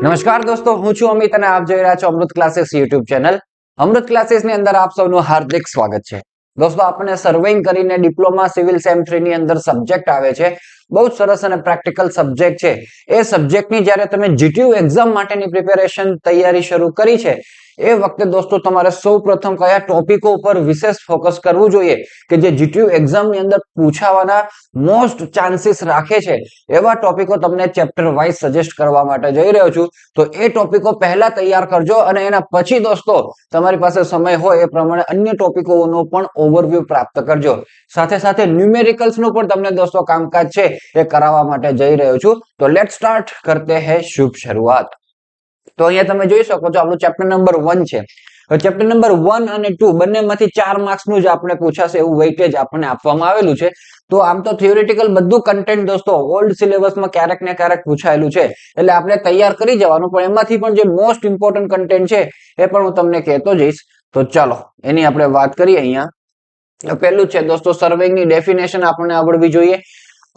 નમસ્કાર દોસ્તો, હું છું અમિત અને આપ જોઈ રહ્યા છો અમૃત ક્લાસીસ યુટ્યુબ ચેનલ. અમૃત ક્લાસીસ ની અંદર આપ સૌનું હાર્દિક સ્વાગત છે. દોસ્તો, આપણે સર્વેઇંગ કરીને ડિપ્લોમા સિવિલ સેમ 3 ની અંદર સબ્જેક્ટ આવે છે. બહુ સરસ અને પ્રેક્ટિકલ સબ્જેક્ટ છે. એ સબ્જેક્ટની જ્યારે તમે જીટીયુ એક્ઝામ માટેની પ્રિપેરેશન તૈયારી શરૂ કરી છે, એ વખતે દોસ્તો તમારે સૌપ્રથમ કયા ટોપિકો ઉપર વિશેષ ફોકસ કરવું જોઈએ કે જે જીટીયુ એક્ઝામની અંદર પૂછાવાના મોસ્ટ ચાન્સીસ રાખે છે, એવા ટોપિકો તમને ચેપ્ટર વાઇઝ સજેસ્ટ કરવા માટે જઈ રહ્યો છું. તો એ ટોપિકો પહેલા તૈયાર કરજો અને એના પછી દોસ્તો તમારી પાસે સમય હોય એ પ્રમાણે અન્ય ટોપિકોનો પણ ઓવરવ્યૂ પ્રાપ્ત કરજો. સાથે સાથે ન્યુમેરિકલ્સ નું પણ તમને દોસ્તો કામકાજ છે એ કરાવવા માટે જઈ રહ્યો છું. તો લેટ સ્ટાર્ટ કરતે હૈ શુભ શરૂઆત. તો અહીંયા તમે જોઈ શકો છો આપણું ચેપ્ટર નંબર 1 છે. ચેપ્ટર નંબર 1 અને 2 બંનેમાંથી 4 માર્ક્સનું જ આપણે પૂછાશે એવું વેઇટેજ આપણને આપવામાં આવેલું છે. તો આમ તો થિયોરિટિકલ બધું કન્ટેન્ટ દોસ્તો ઓલ્ડ સિલેબસમાં ક્યારેક ને ક્યારેક પૂછાયેલું છે, એટલે આપણે તૈયાર કરી જવાનું, પણ એમાંથી પણ જે મોસ્ટ ઇમ્પોર્ટન્ટ કન્ટેન્ટ છે એ પણ હું તમને કહેતો જઈશ. તો ચાલો એની આપણે વાત કરીએ. અહીંયા પહેલું છે દોસ્તો સર્વેઇંગની ડેફિનેશન આપણને આવડવી જોઈએ,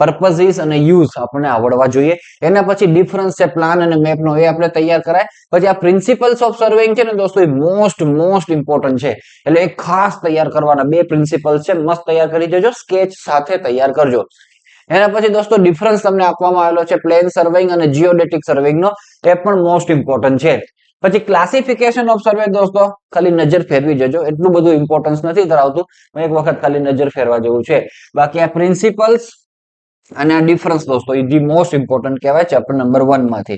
પર્પઝીસ અને યુઝ આપણને આવડવા જોઈએ. એના પછી ડિફરન્સ છે પ્લાન અને મેપનો, એ આપણે તૈયાર કરાય. પછી આ પ્રિન્સિપલ્સ ઓફ સર્વેઇંગ છે ને દોસ્તો, એ મોસ્ટ ઇમ્પોર્ટન્ટ છે, એટલે એ ખાસ તૈયાર કરવાના. 2 પ્રિન્સિપલ્સ છે, મસ્ત તૈયાર કરી જજો, સ્કેચ સાથે તૈયાર કરજો. એના પછી દોસ્તો ડિફરન્સ તમને આપવામાં આવેલો છે પ્લેન સર્વેઇંગ અને જીઓડેટિક સર્વેઇંગ નો, એ પણ મોસ્ટ ઇમ્પોર્ટન્ટ છે. પછી ક્લાસિફિકેશન ઓફ સર્વે દોસ્તો ખાલી નજર ફેરવી જજો, એટલું બધું ઇમ્પોર્ટન્સ નથી ધરાવતું, એક વખત ખાલી નજર ફેરવા જેવું છે. બાકી આ પ્રિન્સિપલ્સ અને આ ડિફરન્સ દોસ્તો એ ધી મોસ્ટ ઇમ્પોર્ટન્ટ કહેવાય ચેપ્ટર નંબર 1 માંથી.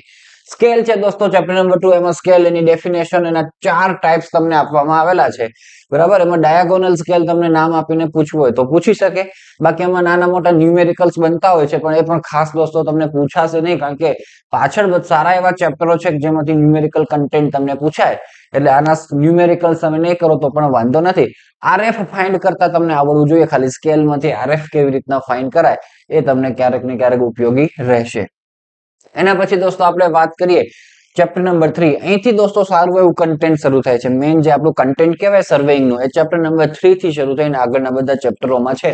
સ્કેલ છે દોસ્તો ચેપ્ટર નંબર 2, એમાં સ્કેલ એની ડેફિનેશન એના 4 ટાઈપ્સ તમને આપવામાં આવેલા છે, બરાબર. એમાં ડાયાગોનલ સ્કેલ તમને નામ આપીને પૂછવું હોય તો પૂછી શકે. બાકી એમાં નાના મોટા ન્યુમેરિકલ્સ બનતા હોય છે, પણ એ પણ ખાસ દોસ્તો તમને પૂછાશે નહીં, કારણ કે પાછળ સારા એવા ચેપ્ટરો છે જેમાંથી ન્યુમેરિકલ કન્ટેન્ટ તમને પૂછાય, એટલે આના ન્યુમેરિકલ્સ તમે નહીં કરો તો પણ વાંધો નથી. આરએફ ફાઇન્ડ કરતા તમને આવડવું જોઈએ, ખાલી સ્કેલમાંથી આરએફ કેવી રીતના ફાઇન્ડ કરાય એ તમને ક્યારેક ને ક્યારેક ઉપયોગી રહેશે. એના પછી દોસ્તો આપણે વાત કરીએ ચેપ્ટર નંબર 3. અહીંથી દોસ્તો સારું એવું કન્ટેન્ટ શરૂ થાય છે. મેઇન જે આપણું કન્ટેન્ટ કહેવાય સર્વેઇંગ નું, એ ચેપ્ટર નંબર 3 થી શરૂ થઈને આગળના બધા ચેપ્ટરોમાં છે.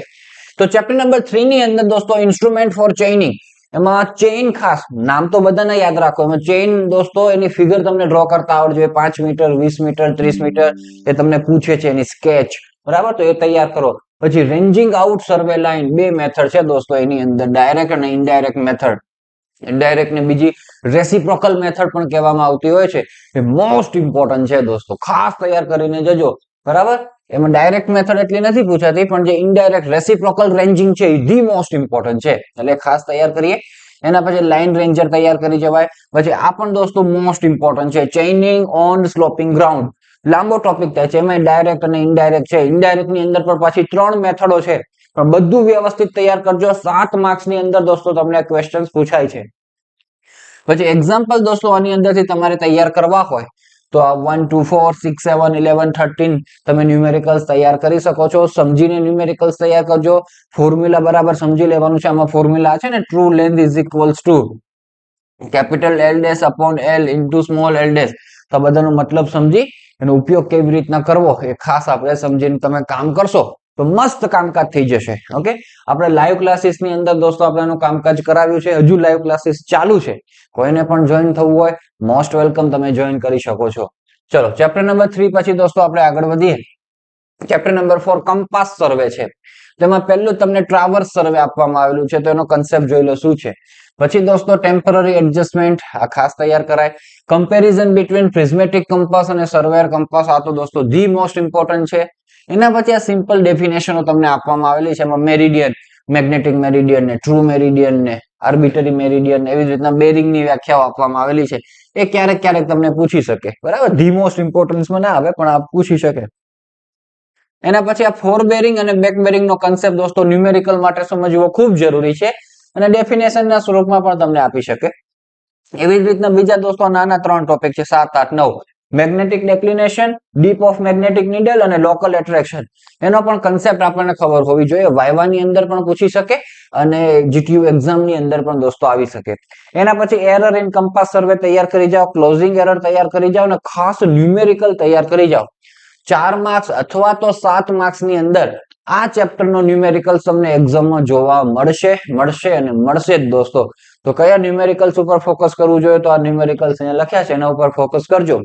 તો ચેપ્ટર નંબર 3 ની અંદર દોસ્તો ઇન્સ્ટ્રુમેન્ટ ફોર ચેઇનિંગ, એમાં ચેઇન ખાસ નામ તો બધાને યાદ રાખો. એમાં ચેઇન દોસ્તો એની ફિગર તમને ડ્રો કરતા આવડે જોઈએ, 5 મીટર 20 મીટર 30 મીટર એ તમને પૂછે છે, એની સ્કેચ, બરાબર, તો એ તૈયાર કરો. પછી રેન્જિંગ આઉટ સર્વે લાઈન, 2 મેથડ છે દોસ્તો એની અંદર, ડાયરેક્ટ અને ઇનડાયરેક્ટ મેથડ. ઇનડાયરેક્ટ ને બીજી રેસિપ્રોકલ મેથડ પણ કહેવામાં આવતી હોય છે. એ મોસ્ટ ઇમ્પોર્ટન્ટ છે દોસ્તો, ખાસ તૈયાર કરીને જજો, બરાબર. એમાં ડાયરેક્ટ મેથડ એટલી નથી પૂછાતી, પણ જે ઇનડાયરેક્ટ રેસિપ્રોકલ રેન્જિંગ છે એ ધી મોસ્ટ ઇમ્પોર્ટન્ટ છે, એટલે ખાસ તૈયાર કરીએ. એના પછી લાઇન રેન્જર તૈયાર કરી જવાય. પછી આ પણ દોસ્તો મોસ્ટ ઇમ્પોર્ટન્ટ છે, ચેઇનિંગ ઓન સ્લોપિંગ ગ્રાઉન્ડ. લાંબો ટોપિક થાય છે, એમાં ડાયરેક્ટ અને ઇનડાયરેક્ટ છે. ઇનડાયરેક્ટ ની અંદર પણ પાછી 3 મેથડો છે, પણ બધું વ્યવસ્થિત તૈયાર કરજો. 7 માર્ક્સ ની અંદર દોસ્તો તમને ક્વેશ્ચન્સ પૂછાય છે. પછી એક્ઝામ્પલ દોસ્તો આની અંદરથી તમારે તૈયાર કરવા હોય તો આ 1 2 4 6 7 11 13 તમે ન્યુમેરિકલ્સ તૈયાર કરી શકો છો. સમજીને ન્યુમેરિકલ્સ તૈયાર કરજો, ફોર્મ્યુલા બરાબર સમજી લેવાનું છે. આમાં ફોર્મ્યુલા છે ને, true length is equals to capital L dash upon L into small l dash. તો બધાનો મતલબ સમજી એનો ઉપયોગ કેવી રીતના કરવો એ ખાસ આપણે સમજીને તમે કામ કરશો તો મસ્ત કામકાજ થઈ જશે. ઓકે, આપણે લાઈવ ક્લાસીસ ની અંદર દોસ્તો આપણે એનું કામકાજ કરાવ્યું છે, હજુ લાઈવ ક્લાસીસ ચાલુ છે. કોઈને પણ જોઈન થવું હોય મોસ્ટ વેલકમ, તમે જોઈન કરી શકો છો. ચલો ચેપ્ટર નંબર 3 પછી દોસ્તો આપણે આગળ વધીએ. ચેપ્ટર નંબર 4 કંપાસ સર્વે છે. તેમાં પહેલું તમને ટ્રાવર્સ સર્વે આપવામાં આવેલું છે, તો એનો કન્સેપ્ટ જોઈ લો શું છે. પછી દોસ્તો ટેમ્પરરી એડજસ્ટમેન્ટ, આ ખાસ તૈયાર કરાય. કમ્પેરિઝન બિટવીન પ્રિઝમેટિક કંપાસ અને સર્વેયર કંપાસ, આ તો દોસ્તો ધી મોસ્ટ ઇમ્પોર્ટન્ટ છે. એના પછી આ સિમ્પલ ડેફિનેશનો તમને આપવામાં આવેલી છે. એમાં મેરિડિયન, મેગ્નેટિક મેરિડિયન ને ટ્રુ મેરિડિયન ને આર્બિટરી મેરિડિયન, એવી રીતના બેરિંગ ની વ્યાખ્યાઓ આપવામાં આવેલી છે. એ ક્યારેક ક્યારેક તમને પૂછી શકે, બરાબર. ધી મોસ્ટ ઇમ્પોર્ટન્સમાં ના આવે, પણ આ પૂછી શકે. એના પછી આ ફોર બેરિંગ અને બેક બેરિંગ નો કન્સેપ્ટ દોસ્તો ન્યુમેરિકલ માટે સમજવો ખૂબ જરૂરી છે, અને ડેફિનેશન ના સ્વરૂપમાં પણ તમને આપી શકે. એવી જ રીતના બીજા દોસ્તો નાના 3 ટોપિક છે, 7 8 9. Magnetic declination, deep of magnetic needle અને લોકલ એટ્રેક્શન, એનો પણ કન્સેપ્ટ આપણને ખબર હોવી જોઈએ. વાયવા ની અંદર પણ પૂછી શકે અને જીટીયુ એક્ઝામ ની અંદર પણ દોસ્તો આવી શકે. એના પછી એરર ઇન કંપાસ સર્વે તૈયાર કરી જાઓ, ક્લોઝિંગ એરર તૈયાર કરી જાઓ, અને ખાસ ન્યુમેરિકલ તૈયાર કરી જાઓ. 4 માર્ક્સ અથવા તો 7 માર્ક્સ ની અંદર આ ચેપ્ટરનો ન્યુમેરિકલ્સ તમને એક્ઝામમાં જોવા મળશે અને મળશે જ દોસ્તો. તો કયા ન્યુમેરિકલ્સ ઉપર ફોકસ કરવું જોઈએ? તો આ ન્યુમેરિકલ્સ અહીંયા લખ્યા છે એના ઉપર ફોકસ કરજો.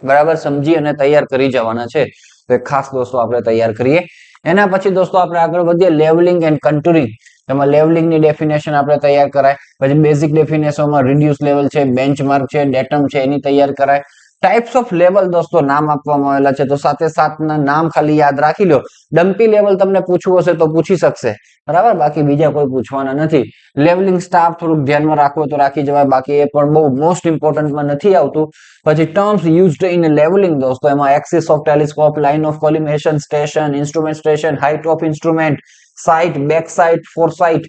બરાબર, સમજી અને તૈયાર કરી જવાના છે. તો ખાસ દોસ્તો આપણે તૈયાર કરીએ. એના પછી દોસ્તો આપણે આગળ વધીએ લેવલિંગ એન્ડ કન્ટુરિંગ. એમાં લેવલિંગ ની ડેફિનેશન આપણે તૈયાર કરાય. પછી બેઝિક ડેફિનેશનમાં રિડ્યુસ લેવલ છે, બેન્ચમાર્ક છે, ડેટમ છે, એની તૈયાર કરાય. ટાઈપ્સ ઓફ લેવલ દોસ્તો નામ આપવામાં આવેલા છે, તો સાથે સાથના નામ ખાલી યાદ રાખી લો. ડમ્પી લેવલ તમને પૂછવું હશે તો પૂછી શકશે, બરાબર, બાકી બીજા કોઈ પૂછવાના નથી. લેવલિંગ સ્ટાફ થોડુંક ધ્યાનમાં રાખવું તો રાખી જવાય, બાકી એ પણ બહુ મોસ્ટ ઇમ્પોર્ટન્ટમાં નથી આવતું. પછી ટર્મ્સ યુઝડ ઇન લેવલિંગ દોસ્તો, એમાં axis of telescope, line of collimation, station, instrument station, height of instrument, sight, back sight, fore sight,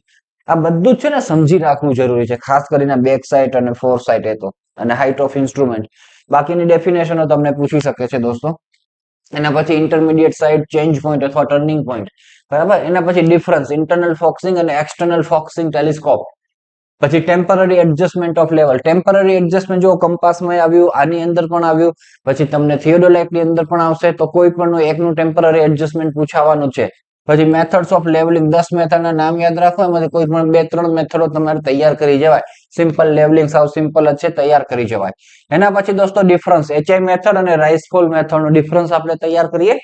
આ બધું જ છે ને સમજી રાખવું જરૂરી છે, ખાસ કરીને બેક સાઇટ અને ફોર સાઇટ એ તો, અને હાઇટ ઓફ ઇન્સ્ટ્રુમેન્ટ. બાકીની ડેફિનેશનો તમને પૂછી શકે છે દોસ્તો. એના પછી ઇન્ટરમીડિયેટ સાઇડ, ચેન્જ પોઈન્ટ અથવા ટર્નિંગ પોઈન્ટ, બરાબર. એના પછી ડિફરન્સ ઇન્ટરનલ ફોકસિંગ અને એક્સટર્નલ ફોકસિંગ ટેલિસ્કોપ. પછી temporary adjustment of level, temporary adjustment જો કંપાસમાં આવ્યું, આની અંદર પણ આવ્યું, પછી તમને થિયોડોલાઇટ ની અંદર પણ આવશે, તો કોઈ પણ એકનું ટેમ્પરરી એડજસ્ટમેન્ટ પૂછાવાનું છે. પછી મેથડ્સ ઓફ લેવલિંગ, 10 મેથડના નામ યાદ રાખો, એમાંથી કોઈ પણ 2-3 મેથડો તમારે તૈયાર કરી જવાય. સિમ્પલ લેવલિંગ સાવ સિમ્પલ જ છે, તૈયાર કરી જવાય. એના પછી દોસ્તો ડિફરન્સ, એચઆઈ મેથડ અને રાઇસફોલ મેથડનો ડિફરન્સ આપણે તૈયાર કરીએ.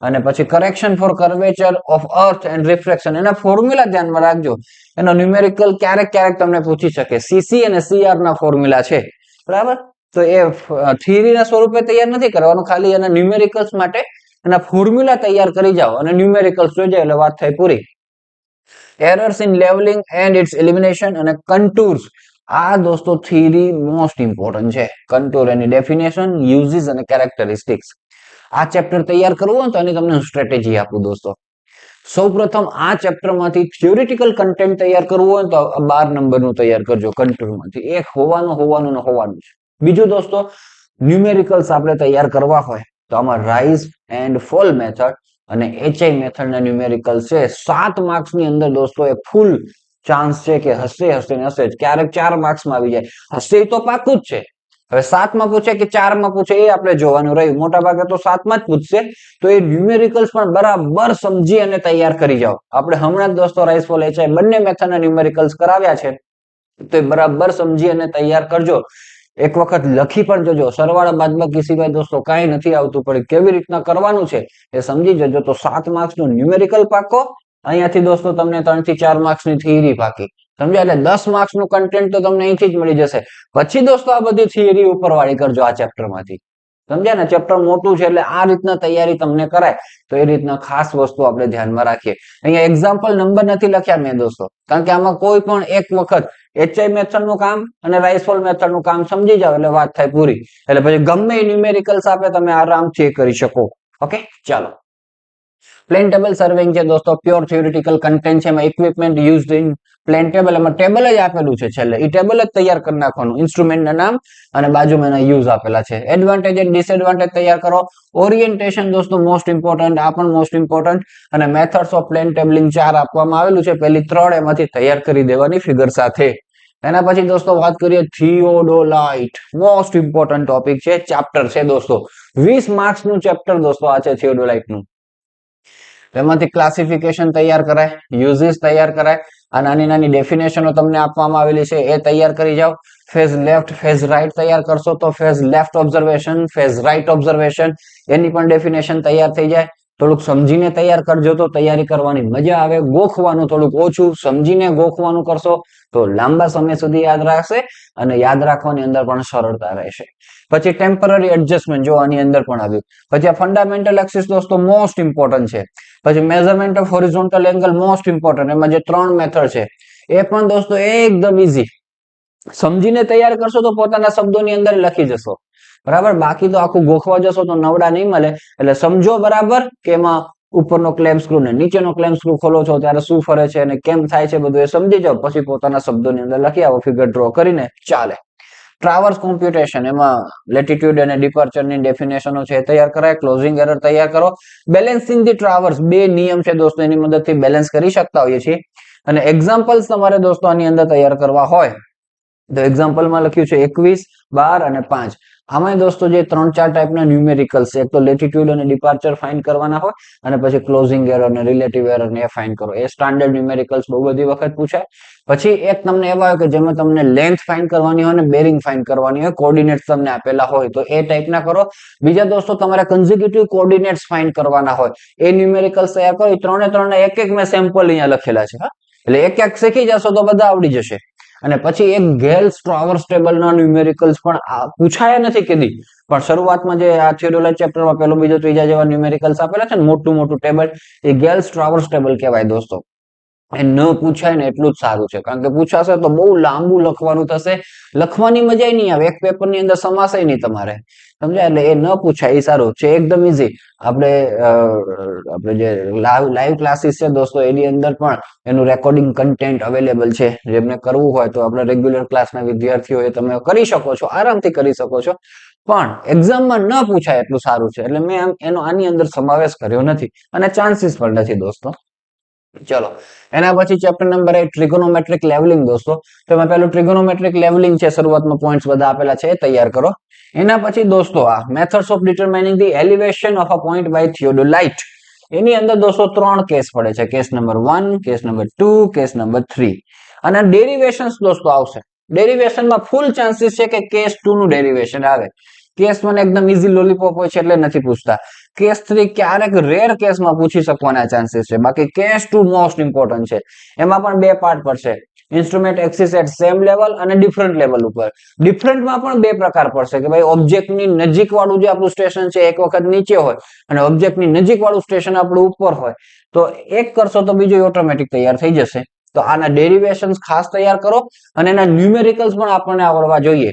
અને પછી correction for curvature of earth and refraction, એના ફોર્મ્યુલા ધ્યાનમાં રાખજો. એનો ન્યુમેરિકલ ક્યારેક તમને પૂછી શકે. સીસી અને સીઆર ના ફોર્મ્યુલા છે, બરાબર. તો એ થિયરીના સ્વરૂપે તૈયાર નથી કરવાનું, ખાલી એના ન્યુમેરિકલ્સ માટે એના ફોર્મ્યુલા તૈયાર કરી જાઓ અને ન્યુમેરિકલ્સ જોઈ જાય એટલે વાત થઈ પૂરી. Errors in levelling and its elimination અને કન્ટુર્સ, આ દોસ્તો થિયરી મોસ્ટ ઇમ્પોર્ટન્ટ છે. કન્ટુર, એની ડેફિનેશન, યુઝિસ અને કેરેક્ટરિસ્ટિક્સ. આ ચેપ્ટર તૈયાર કરવું હોય તો એની તમને સ્ટ્રેટેજી આપું દોસ્તો. સૌપ્રથમ આ ચેપ્ટરમાંથી થિયોરિટિકલ કન્ટેન્ટ તૈયાર કરવું હોય તો 12 નંબરનું તૈયાર કરજો. કન્ટુરમાંથી એક હોવાનું છે. બીજું દોસ્તો, ન્યુમેરિકલ્સ આપણે તૈયાર કરવા હોય તો આમાં રાઇઝ એન્ડ ફોલ મેથડ અને એચઆઈ મેથડના ન્યુમેરિકલ્સ છે. 7 માર્ક્સની અંદર દોસ્તો એ ફૂલ ચાન્સ છે કે હશે જ. ક્યારેક 4 માર્ક્સમાં આવી જાય, હશે તો પાકું જ છે. હવે 7 માં પૂછે કે 4 માં પૂછે એ આપણે જોવાનું રહ્યું. મોટા ભાગે તો 7 માં જ પૂછશે. તો એ ન્યુમેરિકલ્સ પણ બરાબર સમજી અને તૈયાર કરી જાઓ. આપણે હમણાં જ દોસ્તો રાઇસફોલ એચઆઈ બંને મેથડના ન્યુમેરિકલ્સ કરાવ્યા છે, તો એ બરાબર સમજી અને તૈયાર કરજો. એક વખત લખી પણ જજો. સરવાળા બાદબાકી સિવાય દોસ્તો કાંઈ નથી આવતું, પણ કેવી રીતના કરવાનું છે એ સમજી જજો. તો 7 માર્ક્સનું ન્યુમેરિકલ પાકો, અહીંયાથી દોસ્તો તમને 3 થી 4 માર્ક્સની થિયરી પાકી, સમજ્યા? એટલે 10 માર્ક્સનું કન્ટેન્ટ તો તમને અહીંથી જ મળી જશે. પછી દોસ્તો આ બધી થિયરી ઉપરવાળી કરજો આ ચેપ્ટરમાંથી, સમજ્યા ને? ચેપ્ટર મોટું છે એટલે આ રીતના તૈયારી તમને કરાય, તો એ રીતના ખાસ વસ્તુ આપણે ધ્યાનમાં રાખીએ. અહીંયા એક્ઝામ્પલ નંબર નથી લખ્યા મેં દોસ્તો, કારણ કે આમાં કોઈ પણ એક વખત એચઆઈ મેથડનું કામ અને રાઇસફોલ મેથડનું કામ સમજી જાવ એટલે વાત થાય પૂરી. એટલે પછી ગમે ન્યુમેરિકલ્સ આપે તમે આરામથી કરી શકો. ઓકે, ચાલો. પ્લેન ટેબલ સર્વેઇંગ છે દોસ્તો, પ્યોર થિયોરિટિકલ કન્ટેન્ટ છે. એમાં equipment used in plane table, એમાં ટેબલ જ આપેલું છે છેલ્લે, એ ટેબલ જ તૈયાર કરી નાખવાનું. ઇન્સ્ટ્રુમેન્ટના નામ અને બાજુમાં એના યુઝ આપેલા છે. એડવાન્ટેજ એન્ડ ડિસએડવાન્ટેજ તૈયાર કરો. ઓરિએન્ટેશન દોસ્તો મોસ્ટ ઇમ્પોર્ટન્ટ, આ પણ મોસ્ટ ઇમ્પોર્ટન્ટ. અને મેથડ્સ ઓફ પ્લેન ટેબલિંગ 4 આપવામાં આવેલું છે. પહેલી 3 એમાંથી તૈયાર કરી દેવાની ફિગર સાથે. એના પછી દોસ્તો વાત કરીએ થિયોડોલાઇટ, મોસ્ટ ઇમ્પોર્ટન્ટ ટોપિક છે, ચેપ્ટર છે દોસ્તો. 20 માર્ક્સનું ચેપ્ટર દોસ્તો આ છે થિયોડોલાઇટનું. એમાંથી ક્લાસિફિકેશન તૈયાર કરાય, યુઝિસ તૈયાર કરાય, આ નાની નાની ડેફિનેશનો તમને આપવામાં આવેલી છે એ તૈયાર કરી જાઓ. ફેઝ લેફ્ટ, ફેઝ રાઈટ તૈયાર કરશો તો face left observation, face right observation, એની પણ ડેફિનેશન તૈયાર થઈ જાય. થોડુંક સમજીને તૈયાર કરજો તો તૈયારી કરવાની મજા આવે. ગોખવાનું થોડુંક ઓછું, સમજીને ગોખવાનું કરશો તો લાંબા સમય સુધી યાદ રાખશે અને યાદ રાખવાની અંદર પણ સરળતા રહેશે. પછી ટેમ્પરરી એડજસ્ટમેન્ટ જો આની અંદર પણ આવ્યું. પછી આ ફંડામેન્ટલ એક્સિસ દોસ્તો મોસ્ટ ઇમ્પોર્ટન્ટ છે. પછી measurement of horizontal angle most important, એમાં જે 3 મેથડ છે એ પણ દોસ્તો એકદમ ઈઝી. સમજીને તૈયાર કરશો તો પોતાના શબ્દોની અંદર લખી જશો, બરાબર. બાકી તો આખું ગોખવા જશો તો નવડા નહીં મળે. એટલે સમજો બરાબર કે એમાં ઉપરનો ક્લેમ સ્ક્રૂ ને નીચેનો ક્લેમ સ્ક્રૂ ખોલો છો ત્યારે શું ફરે છે અને કેમ થાય છે બધું એ સમજી જાઓ. પછી પોતાના શબ્દોની અંદર લખી આવો, ફિગર ડ્રો કરીને ચાલે. ટ્રાવર્સ કોમ્પ્યુટેશન, એમાં લેટિટ્યુડ અને ડિપાર્ચરની ડેફિનેશનો છે તૈયાર કરાય. ક્લોઝિંગ એરર તૈયાર કરો. બેલેન્સિંગ ધી ટ્રાવર્સ, 2 નિયમ છે દોસ્તો, એની મદદથી બેલેન્સ કરી શકતા હોઈએ છીએ. અને એક્ઝામ્પલ્સ તમારે દોસ્તો આની અંદર તૈયાર કરવા હોય તો એક્ઝામ્પલમાં લખ્યું છે 21, 12 અને 5. આમાં દોસ્તો જે 3-4 ટાઈપના ન્યુમેરિકલ્સ છે, એક તો લેટિટ્યુડ અને ડિપાર્ચર ફાઇન્ડ કરવાના હોય અને પછી ક્લોઝિંગ એરર અને રિલેટિવ એરર ને એ ફાઇન્ડ કરો. એ સ્ટાન્ડર્ડ ન્યુમેરિકલ્સ બહુ બધી વખત પૂછાય. પછી એક તમને એવા હોય કે જેમાં તમને લેન્થ ફાઇન્ડ કરવાની હોય અને બેરિંગ ફાઇન્ડ કરવાની હોય, કોઓર્ડિનેટ્સ તમને આપેલા હોય તો એ ટાઈપના કરો. બીજા દોસ્તો તમારે કન્ઝિક્યુટિવ કોઓર્ડિનેટ્સ ફાઇન્ડ કરવાના હોય એ ન્યુમેરિકલ્સ તૈયાર કરો. એ ત્રણે એક મેં સેમ્પલ અહીંયા લખેલા છે. એટલે એક શીખી જશો તો બધા આવડી જશે. અને પછી એક ગેલ્સ-ટ્રાવર્સ ટેબલના ન્યુમેરિકલ્સ પણ પૂછાયા નથી કદી, પણ શરૂઆતમાં જે આ થિયોરિયોલોજી ચેપ્ટરમાં પહેલો બીજો ત્રીજા જેવા ન્યુમેરિકલ્સ આપેલા છે ને, મોટું ટેબલ, એ ગેલ્સ-ટ્રાવર્સ ટેબલ કહેવાય દોસ્તો. એ ન પૂછાય ને એટલું જ સારું છે, કારણ કે પૂછાશે તો બહુ લાંબુ લખવાનું થશે, લખવાની મજા નહીં આવે, એક પેપરની અંદર સમાશે નહીં તમારે, સમજાય? એટલે એ ન પૂછાય એ સારું છે, એકદમ ઈઝી. આપણે જે લાઈવ ક્લાસીસ છે દોસ્તો, એની અંદર પણ એનું રેકોર્ડિંગ કન્ટેન્ટ અવેલેબલ છે. જેમને કરવું હોય તો આપણે રેગ્યુલર ક્લાસના વિદ્યાર્થીઓ એ તમે કરી શકો છો, આરામથી કરી શકો છો. પણ એક્ઝામમાં ન પૂછાય એટલું સારું છે, એટલે મેં એનો આની અંદર સમાવેશ કર્યો નથી અને ચાન્સીસ પણ નથી દોસ્તો. ચલો, એના પછી ચેપ્ટર નંબર 8 ટ્રિગોનોમેટ્રિક લેવલિંગ દોસ્તો. તો એમાં પેલું ટ્રિગોનોમેટ્રિક લેવલિંગ છે, શરૂઆતમાં પોઈન્ટ્સ બધા આપેલા છે, એ તૈયાર કરો. એના પછી દોસ્તો આ methods of determining the elevation of a point by theodolite. એની અંદર દોસ્તો 3 કેસ પડે છે, case number 1, case number 2, case number 3. અને ડેરિવેશન્સ દોસ્તો આવશે. ડેરિવેશનમાં ફૂલ ચાન્સીસ છે કે કેસ 2 નું ડેરિવેશન આવે. કેસ 1 એકદમ ઈઝી લોલીપોપ હોય છે એટલે નથી પૂછતા. કેસ 3 ક્યારેક રેર કેસમાં પૂછી શકવાના ચાન્સીસ છે, બાકી કેસ 2 મોસ્ટ ઇમ્પોર્ટન્ટ છે. એમાં પણ 2 પાર્ટ પડશે, instrument axis at same level અને ડિફરન્ટ લેવલ ઉપર. ડિફરન્ટમાં પણ 2 પ્રકાર પડશે કે ભાઈ ઓબ્જેક્ટની નજીક વાળું જે આપણું સ્ટેશન છે એક વખત નીચે હોય અને ઓબ્જેક્ટની નજીક વાળું સ્ટેશન આપણું ઉપર હોય, તો એક કરશો તો બીજું ઓટોમેટિક તૈયાર થઈ જશે. તો આના ડેરિવેશન્સ ખાસ તૈયાર કરો અને એના ન્યુમેરિકલ્સ પણ આપણને આવડવા જોઈએ.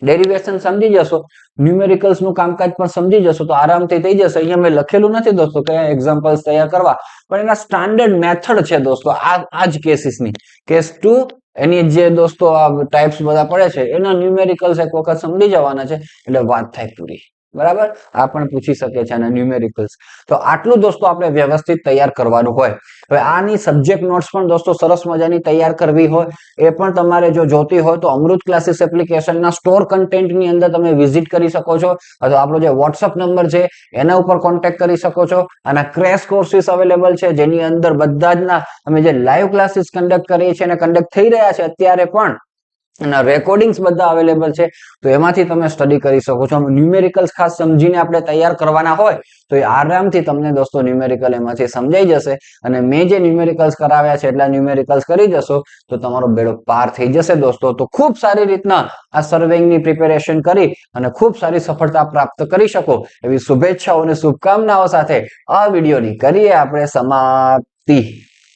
ડેરિવેશન સમજી જશો, ન્યુમેરિકલ્સ નું કામકાજ પણ સમજી જશો તો આરામથી થઈ જશે. અહીંયા મેં લખેલું નથી દોસ્તો કયા એક્ઝામ્પલ્સ તૈયાર કરવા, પણ એના સ્ટાન્ડર્ડ મેથડ છે દોસ્તો. આ જ કેસીસની કેસ 2 એની જે દોસ્તો આ ટાઈપ્સ બધા પડે છે એના ન્યુમેરિકલ્સ એક વખત સમજી જવાના છે એટલે વાત થાય પૂરી. બરાબર, આ પણ પૂછી શકે છે આના ન્યુમેરિકલ્સ. તો આટલું દોસ્તો આપણે વ્યવસ્થિત તૈયાર કરવાનું હોય. હવે આની સબ્જેક્ટ નોટ્સ પણ દોસ્તો સરસ મજાની તૈયાર કરવી હોય એ પણ તમારે જો જોતી હોય તો અમૃત ક્લાસીસ એપ્લિકેશનના સ્ટોર કન્ટેન્ટની અંદર તમે વિઝિટ કરી શકો છો, અથવા આપણો જે વોટ્સઅપ નંબર છે એના ઉપર કોન્ટેક્ટ કરી શકો છો. આના ક્રેશ કોર્સિસ અવેલેબલ છે જેની અંદર બધા જ ના અમે જે લાઈવ ક્લાસીસ કન્ડક્ટ કરીએ છીએ અને કન્ડક્ટ થઈ રહ્યા છે અત્યારે પણ, એના રેકોર્ડિંગ્સ બધા અવેલેબલ છે, તો એમાંથી તમે સ્ટડી કરી શકો છો. ન્યુમેરિકલ્સ ખાસ સમજીને આપણે તૈયાર કરવાના હોય તો એ આરામથી તમને દોસ્તો ન્યુમેરિકલ એમાંથી સમજાઈ જશે. અને મેં જે ન્યુમેરિકલ્સ કરાવ્યા છે એટલા ન્યુમેરિકલ્સ કરી જશો તો તમારો બેડો પાર થઈ જશે દોસ્તો. તો ખૂબ સારી રીતના આ સર્વેની પ્રિપેરેશન કરી અને ખૂબ સારી સફળતા પ્રાપ્ત કરી શકો એવી શુભેચ્છાઓ અને શુભકામનાઓ સાથે આ વિડીયોની કરીએ આપણે સમાપ્તિ.